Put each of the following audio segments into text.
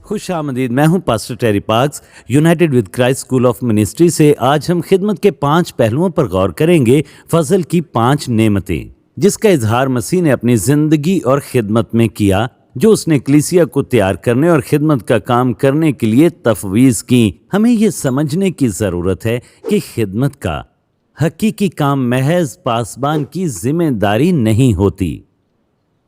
खुश आमदीद। मैं हूं pastor Terry Parks, United with Christ school of ministry से। आज हम खिदमत के 5 पहलुओं पर गौर करेंगे। फजल की 5 नेमतें, जिसका इजहार मसीह ने अपनी जिंदगी और खिदमत में किया, जो उसने कलीसिया को तैयार करने और खिदमत का काम करने के लिए तफवीज़ की। हमें ये समझने की ज़रूरत है कि खिदमत का हकीकी काम महज पासबान की जिम्मेदारी नहीं होती।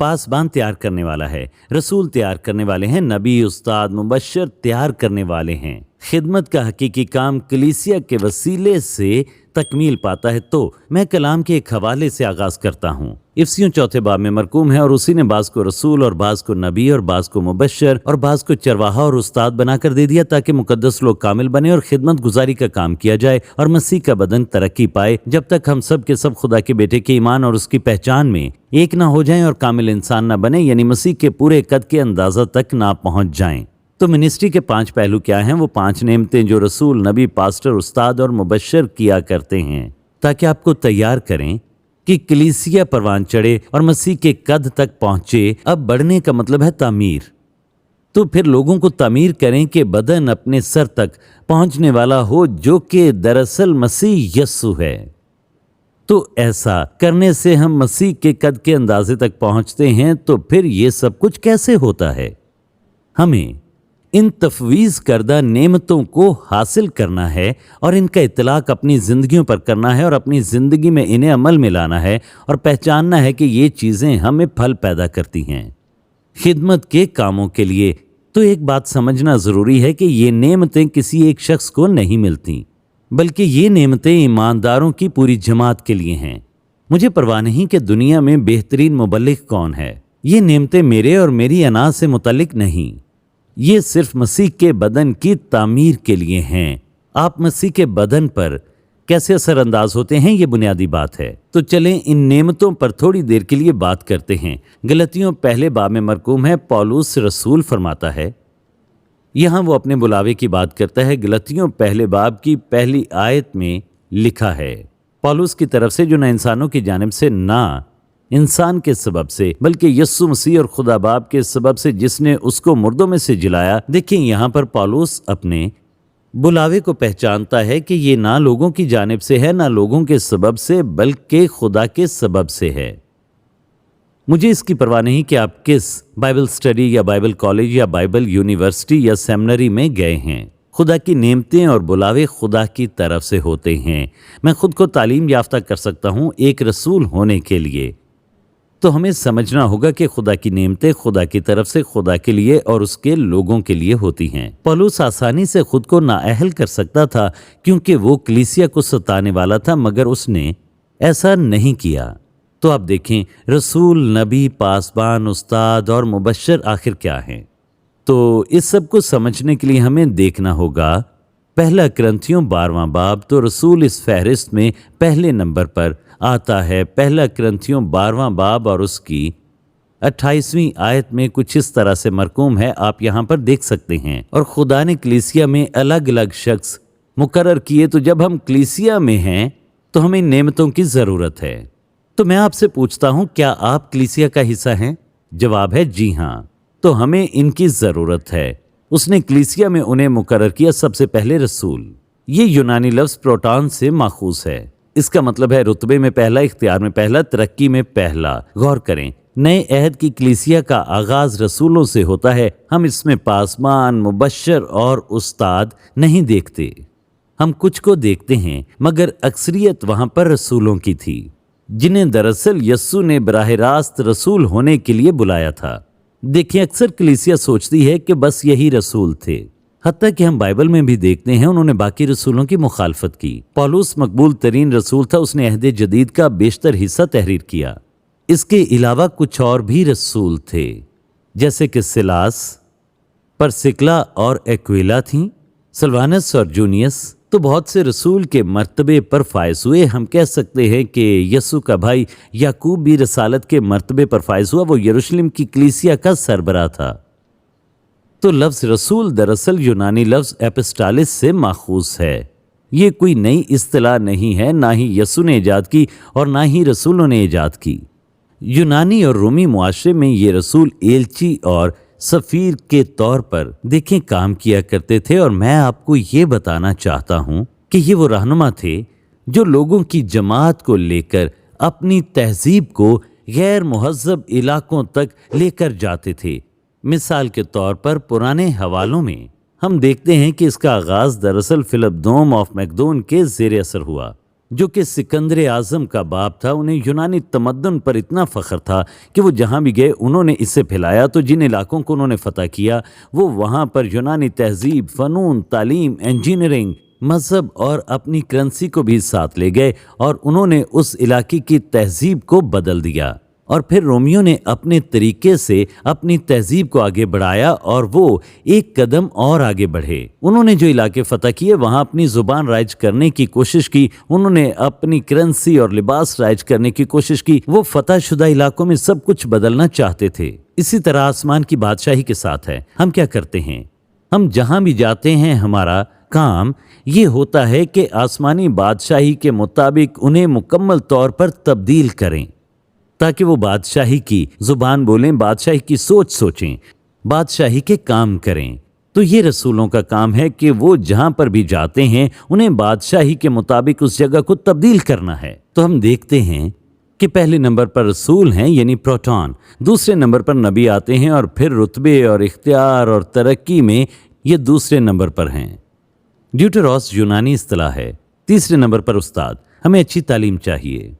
पासबान तैयार करने वाला है, रसूल तैयार करने वाले हैं, नबी, उस्ताद, मुबश्शिर तैयार करने वाले हैं। खिदमत का हकीकी काम कलीसिया के वसीले से तकमील पाता है। तो मैं कलाम के एक हवाले से आगाज करता हूँ। इफ्सियों 4 बाब में मरकूम है, और उसी ने बाज को रसूल और बाज को नबी और बाज को मुबश्शिर और बाज को चरवाहा और उस्ताद बनाकर दे दिया, ताकि मुकद्दस लोग कामिल बने और खिदमत गुजारी का काम किया जाए और मसीह का बदन तरक्की पाए, जब तक हम सब के सब खुदा के बेटे के ईमान और उसकी पहचान में एक ना हो जाएं और कामिल इंसान ना बने, यानी मसीह के पूरे कद के अंदाजा तक ना पहुंच जाएं। तो मिनिस्ट्री के 5 पहलू क्या हैं? वो 5 नेमतें जो रसूल, नबी, पास्टर, उस्ताद और मुबश्शिर किया करते हैं, ताकि आपको तैयार करें कि कलीसिया परवान चढ़े और मसीह के कद तक पहुंचे। अब बढ़ने का मतलब है तामीर। तो फिर लोगों को तामीर करें कि बदन अपने सर तक पहुंचने वाला हो, जो कि दरअसल मसीह यस्सु है। तो ऐसा करने से हम मसीह के कद के अंदाजे तक पहुंचते हैं। तो फिर ये सब कुछ कैसे होता है? हमें इन तफवीज़ करदा नेमतों को हासिल करना है और इनका इतलाक अपनी ज़िंदगियों पर करना है और अपनी ज़िंदगी में इन्हें अमल में लाना है और पहचानना है कि ये चीज़ें हमें फल पैदा करती हैं खिदमत के कामों के लिए। तो एक बात समझना ज़रूरी है कि ये नेमतें किसी एक शख्स को नहीं मिलती, बल्कि ये नेमतें ईमानदारों की पूरी जमात के लिए हैं। मुझे परवाह नहीं कि दुनिया में बेहतरीन मुबल्लिग कौन है। ये नेमतें मेरे और मेरी अना से मुतल्लिक नहीं, ये सिर्फ मसीह के बदन की तामीर के लिए हैं। आप मसीह के बदन पर कैसे असरअंदाज होते हैं, ये बुनियादी बात है। तो चलें इन नेमतों पर थोड़ी देर के लिए बात करते हैं। गलतियों 1 बाब में मरकूम है, पौलुस रसूल फरमाता है, यहाँ वो अपने बुलावे की बात करता है। गलतियों 1 बाब की 1 आयत में लिखा है, पौलुस की तरफ से, जो न इंसानों की जानिब से, ना इंसान के सबब से, बल्कि यस्सु मसीह और खुदा बाप के सबब से, जिसने उसको मुर्दों में से जिलाया। देखिए, यहाँ पर पौलुस अपने बुलावे को पहचानता है कि ये ना लोगों की जानिब से है, ना लोगों के सबब से, बल्कि खुदा के सबब से है। मुझे इसकी परवाह नहीं कि आप किस बाइबल स्टडी या बाइबल कॉलेज या बाइबल यूनिवर्सिटी या सेमिनरी में गए हैं। खुदा की नेमतें और बुलावे खुदा की तरफ से होते हैं। मैं खुद को तालीम याफ्ता कर सकता हूँ एक रसूल होने के लिए। तो हमें समझना होगा कि खुदा की नेमतें खुदा की तरफ से, खुदा के लिए और उसके लोगों के लिए होती हैं। पौलुस आसानी से खुद को नाअहल कर सकता था, क्योंकि वो कलीसिया को सताने वाला था, मगर उसने ऐसा नहीं किया। तो आप देखें, रसूल, नबी, पासबान, उस्ताद और मुबश्शिर आखिर क्या हैं? तो इस सब को समझने के लिए हमें देखना होगा 1 करंथियों 12वां बाब। तो रसूल इस फहरिस्त में पहले नंबर पर आता है। 1 करंथियों 12वां बाब और उसकी 28वीं आयत में कुछ इस तरह से मरकूम है, आप यहाँ पर देख सकते हैं। और खुदा ने कलीसिया में अलग अलग शख्स मुकर्रर किए। तो जब हम कलीसिया में हैं तो हमें नेमतों की ज़रूरत है। तो मैं आपसे पूछता हूँ, क्या आप कलीसिया का हिस्सा हैं? जवाब है जी हाँ। तो हमें इनकी ज़रूरत है। उसने कलीसिया में उन्हें मुकर्रर किया। सबसे पहले रसूल, ये यूनानी लफ्ज़ प्रोटॉन से माखूज है। इसका मतलब है रुतबे में पहला, इख्तियार में पहला, तरक्की में पहला। गौर करें, नए अहद की कलीसिया का आगाज रसूलों से होता है। हम इसमें पासबान, मुबश्शिर और उस्ताद नहीं देखते। हम कुछ को देखते हैं, मगर अक्सरियत वहां पर रसूलों की थी, जिन्हें दरअसल यस्सु ने बराह रास्त रसूल होने के लिए बुलाया था। देखिए, अक्सर कलीसिया सोचती है कि बस यही रसूल थे। हत्ता कि हम बाइबल में भी देखते हैं उन्होंने बाकी रसूलों की मुखालफत की। पौलुस मकबूल तरीन रसूल था, उसने अहद जदीद का बेशतर हिस्सा तहरीर किया। इसके अलावा कुछ और भी रसूल थे, जैसे कि सिलास, परसिकला और एक्विला थीं, सल्वानस और जूनियस। तो बहुत से रसूल के मर्तबे पर फायज हुए। हम कह सकते हैं कि यस्सु का भाई याकूब भी रसालत के मर्तबे पर फायज हुआ। वो यरूशलेम की कलीसिया का सरबराह था। तो लफ्ज़ रसूल दरअसल यूनानी लफ्ज़ एपिस्टालिस से माखूज है। ये कोई नई इस्तिलाह नहीं है, ना ही यस्सु ने ईजाद की और ना ही रसूलों ने ईजाद की। यूनानी और रोमी मुआशरे में ये रसूल एलची और सफीर के तौर पर देखें काम किया करते थे। और मैं आपको ये बताना चाहता हूँ कि ये वो रहनुमा थे जो लोगों की जमात को लेकर अपनी तहजीब को गैर मुहज्जब इलाकों तक लेकर जाते थे। मिसाल के तौर पर पुराने हवालों में हम देखते हैं कि इसका आगाज दरअसल फिलिप दोम ऑफ मैकडोन के ज़ेर असर हुआ, जो कि सिकंदर आज़म का बाप था। उन्हें यूनानी तमद्दुन पर इतना फ़ख्र था कि वो जहाँ भी गए उन्होंने इसे फैलाया। तो जिन इलाकों को उन्होंने फ़तह किया वो वहाँ पर यूनानी तहजीब, फ़नून, तालीम, इंजीनियरिंग, मज़हब और अपनी करेंसी को भी साथ ले गए और उन्होंने उस इलाके की तहजीब को बदल दिया। और फिर रोमियो ने अपने तरीके से अपनी तहजीब को आगे बढ़ाया और वो एक कदम और आगे बढ़े। उन्होंने जो इलाके फ़तह किए वहाँ अपनी ज़ुबान राइज करने की कोशिश की, उन्होंने अपनी करेंसी और लिबास राइज करने की कोशिश की। वो फ़तह शुदा इलाकों में सब कुछ बदलना चाहते थे। इसी तरह आसमान की बादशाही के साथ है। हम क्या करते हैं? हम जहाँ भी जाते हैं हमारा काम ये होता है कि आसमानी बादशाही के मुताबिक उन्हें मुकम्मल तौर पर तब्दील करें, ताकि वो बादशाही की ज़ुबान बोलें, बादशाही की सोच सोचें, बादशाही के काम करें। तो ये रसूलों का काम है कि वो जहाँ पर भी जाते हैं उन्हें बादशाही के मुताबिक उस जगह को तब्दील करना है। तो हम देखते हैं कि पहले नंबर पर रसूल हैं यानी प्रोटॉन, दूसरे नंबर पर नबी आते हैं और फिर रुतबे और इख्तियार और तरक्की में ये दूसरे नंबर पर हैं। ड्यूटरॉस यूनानी इस्तिलाह है। तीसरे नंबर पर उस्ताद। हमें अच्छी तालीम चाहिए।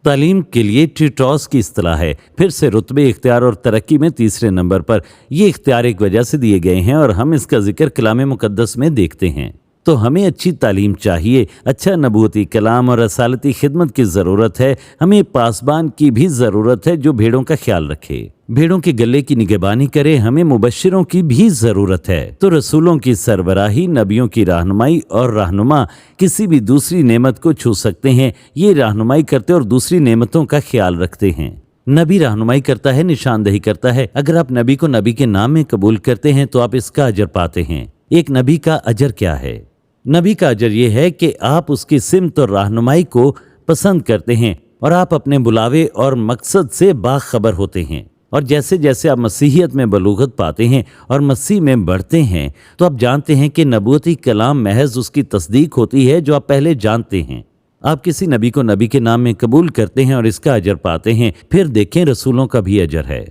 तालीम के लिए ट्यूटॉस की इस्तिलाह है। फिर से रुतबे, इख्तियार और तरक्की में तीसरे नंबर पर। ये इख्तियार एक वजह से दिए गए हैं और हम इसका जिक्र कलाम मुकद्दस में देखते हैं। तो हमें अच्छी तालीम चाहिए, अच्छा नबूती कलाम और रसालती खिदमत की ज़रूरत है। हमें पासबान की भी ज़रूरत है जो भेड़ों का ख्याल रखे, भेड़ों के गले की निगहबानी करे। हमें मुबश्शिरों की भी ज़रूरत है। तो रसूलों की सरबराही, नबियों की रहनुमाई और रहनुमा किसी भी दूसरी नेमत को छू सकते हैं। ये रहनुमाई करते और दूसरी नेमतों का ख्याल रखते हैं। नबी रहनुमाई करता है, निशानदही करता है। अगर आप नबी को नबी के नाम में कबूल करते हैं तो आप इसका अजर पाते हैं। एक नबी का अजर क्या है? नबी का अजर यह है कि आप उसकी सिमत और रहनुमाई को पसंद करते हैं और आप अपने बुलावे और मकसद से बाखबर होते हैं। और जैसे जैसे आप मसीहियत में बलूगत पाते हैं और मसीह में बढ़ते हैं तो आप जानते हैं कि नबूती कलाम महज उसकी तस्दीक होती है जो आप पहले जानते हैं। आप किसी नबी को नबी के नाम में कबूल करते हैं और इसका अजर पाते हैं। फिर देखें रसूलों का भी अजर है।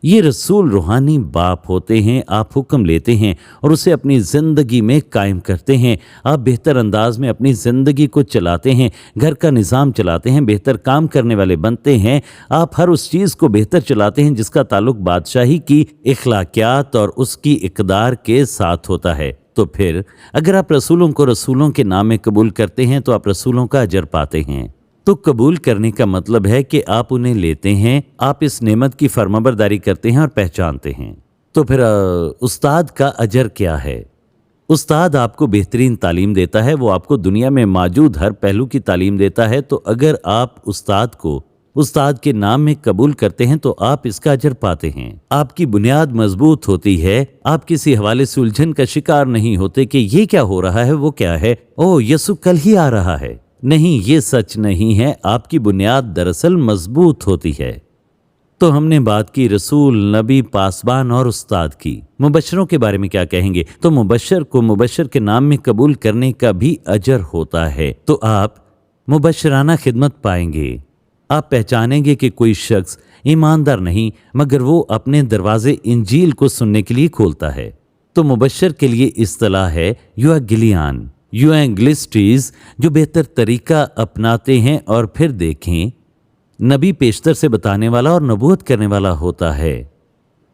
ये रसूल रूहानी बाप होते हैं। आप हुक्म लेते हैं और उसे अपनी ज़िंदगी में कायम करते हैं। आप बेहतर अंदाज में अपनी ज़िंदगी को चलाते हैं, घर का निज़ाम चलाते हैं, बेहतर काम करने वाले बनते हैं। आप हर उस चीज़ को बेहतर चलाते हैं जिसका ताल्लुक बादशाही की इखलाकियात और उसकी इक़दार के साथ होता है। तो फिर अगर आप रसूलों को रसूलों के नाम में कबूल करते हैं तो आप रसूलों का अजर पाते हैं। तो कबूल करने का मतलब है कि आप उन्हें लेते हैं, आप इस नेमत की फरमाबरदारी करते हैं और पहचानते हैं। तो फिर उस्ताद का अजर क्या है? उस्ताद आपको बेहतरीन तालीम देता है। वो आपको दुनिया में मौजूद हर पहलू की तालीम देता है। तो अगर आप उस्ताद को उस्ताद के नाम में कबूल करते हैं तो आप इसका अजर पाते हैं। आपकी बुनियाद मजबूत होती है। आप किसी हवाले से उलझन का शिकार नहीं होते कि ये क्या हो रहा है, वो क्या है, ओह यसु कल ही आ रहा है। नहीं, ये सच नहीं है। आपकी बुनियाद दरअसल मजबूत होती है। तो हमने बात की रसूल, नबी, पासबान और उस्ताद की। मुबश्शिरों के बारे में क्या कहेंगे? तो मुबश्शिर को मुबश्शिर के नाम में कबूल करने का भी अजर होता है। तो आप मुबश्शिराना खिदमत पाएंगे। आप पहचानेंगे कि कोई शख्स ईमानदार नहीं मगर वो अपने दरवाजे इंजील को सुनने के लिए खोलता है। तो मुबश्शिर के लिए इस्तिलाह है यूएंगलियान, यूएंगलिस्टीज, जो बेहतर तरीका अपनाते हैं। और फिर देखें, नबी पेशतर से बताने वाला और नबूवत करने वाला होता है,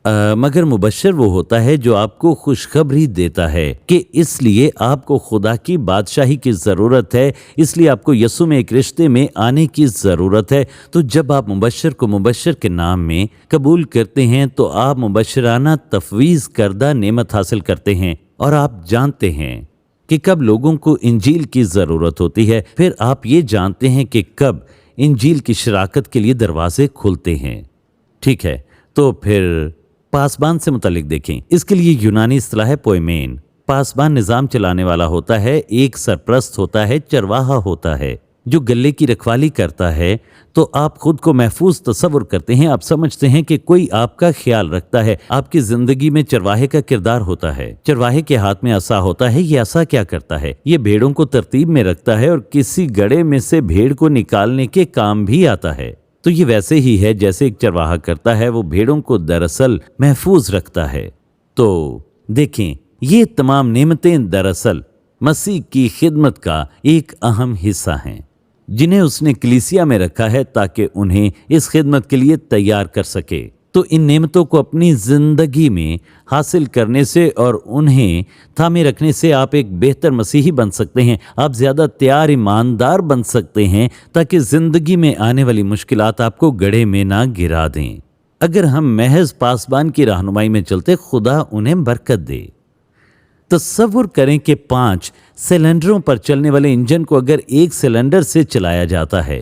मगर मुबश्शिर वो होता है जो आपको खुशखबरी देता है कि इसलिए आपको खुदा की बादशाही की ज़रूरत है, इसलिए आपको यसु में एक रिश्ते में आने की ज़रूरत है। तो जब आप मुबश्शिर को मुबश्शिर के नाम में कबूल करते हैं तो आप मुबश्शिराना तफवीज़ करदा नेमत हासिल करते हैं। और आप जानते हैं कि कब लोगों को इंजील की ज़रूरत होती है। फिर आप ये जानते हैं कि कब इंजील की शराकत के लिए दरवाजे खुलते हैं। ठीक है, तो फिर पासबान से मुतालिक देखें। इसके लिए यूनानी इस्तिलाह है पोइमेन। पासबान निज़ाम चलाने वाला होता है, एक सरप्रस्त होता है, चरवाहा होता है। जो गले की रखवाली करता है, तो आप खुद को महफूज तसव्वुर करते हैं। आप समझते हैं कि कोई आपका ख्याल रखता है। आपकी जिंदगी में चरवाहे का किरदार होता है। चरवाहे के हाथ में असा होता है। ये असा क्या करता है? ये भेड़ों को तरतीब में रखता है और किसी गड़े में से भेड़ को निकालने के काम भी आता है। तो ये वैसे ही है जैसे एक चरवाहा करता है, वो भेड़ों को दरअसल महफूज रखता है। तो देखें, ये तमाम नेमतें दरअसल मसीह की खिदमत का एक अहम हिस्सा हैं, जिन्हें उसने कलीसिया में रखा है ताकि उन्हें इस खिदमत के लिए तैयार कर सके। तो इन नेमतों को अपनी जिंदगी में हासिल करने से और उन्हें थामे रखने से आप एक बेहतर मसीही बन सकते हैं। आप ज़्यादा तैयार ईमानदार बन सकते हैं ताकि ज़िंदगी में आने वाली मुश्किलात आपको गड्ढे में ना गिरा दें। अगर हम महज पासबान की रहनुमाई में चलते, खुदा उन्हें बरकत दे। तसव्वुर करें कि 5 सिलेंडरों पर चलने वाले इंजन को अगर एक सिलेंडर से चलाया जाता है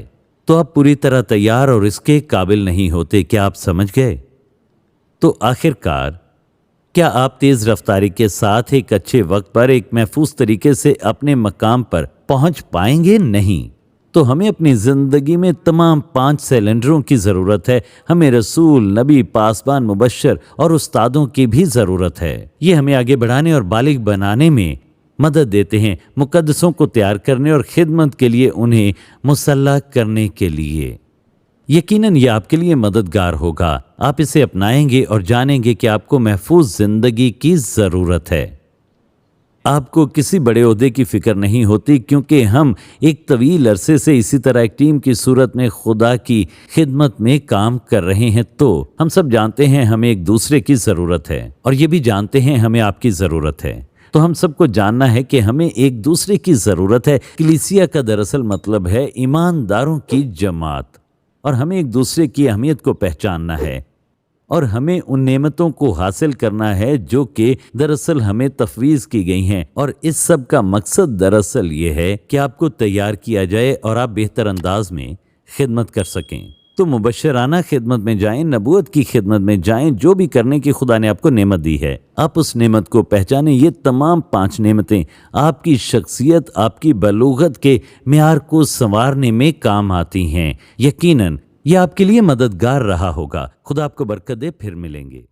तो आप पूरी तरह तैयार और इसके काबिल नहीं होते। क्या आप समझ गए? तो आखिरकार क्या आप तेज रफ्तारी के साथ एक अच्छे वक्त पर एक महफूज तरीके से अपने मकाम पर पहुंच पाएंगे? नहीं। तो हमें अपनी जिंदगी में तमाम 5 सिलेंडरों की ज़रूरत है। हमें रसूल, नबी, पासबान, मुबश्शिर और उस्तादों की भी ज़रूरत है। ये हमें आगे बढ़ाने और बालिग बनाने में मदद देते हैं, मुकद्दसों को तैयार करने और खिदमत के लिए उन्हें मुसल्लह करने के लिए। यकीनन ये आपके लिए मददगार होगा। आप इसे अपनाएंगे और जानेंगे कि आपको महफूज ज़िंदगी की ज़रूरत है। आपको किसी बड़े ओहदे की फिक्र नहीं होती, क्योंकि हम एक तवील अरसे से इसी तरह एक टीम की सूरत में खुदा की खिदमत में काम कर रहे हैं। तो हम सब जानते हैं हमें एक दूसरे की ज़रूरत है और ये भी जानते हैं हमें आपकी ज़रूरत है। तो हम सबको जानना है कि हमें एक दूसरे की ज़रूरत है। कलीसिया का दरअसल मतलब है ईमानदारों की जमात, और हमें एक दूसरे की अहमियत को पहचानना है और हमें उन नेमतों को हासिल करना है जो कि दरअसल हमें तफवीज़ की गई हैं। और इस सब का मकसद दरअसल ये है कि आपको तैयार किया जाए और आप बेहतर अंदाज में खिदमत कर सकें। तो मुबश्शिराना खिदमत में जाएं, नबूवत की खिदमत में जाएं, जो भी करने की खुदा ने आपको नेमत दी है आप उस नेमत को पहचानें। ये तमाम 5 नेमतें आपकी शख्सियत, आपकी बलूगत के मियार को संवारने में काम आती हैं। यकीनन ये आपके लिए मददगार रहा होगा। खुदा आपको बरकत दे। फिर मिलेंगे।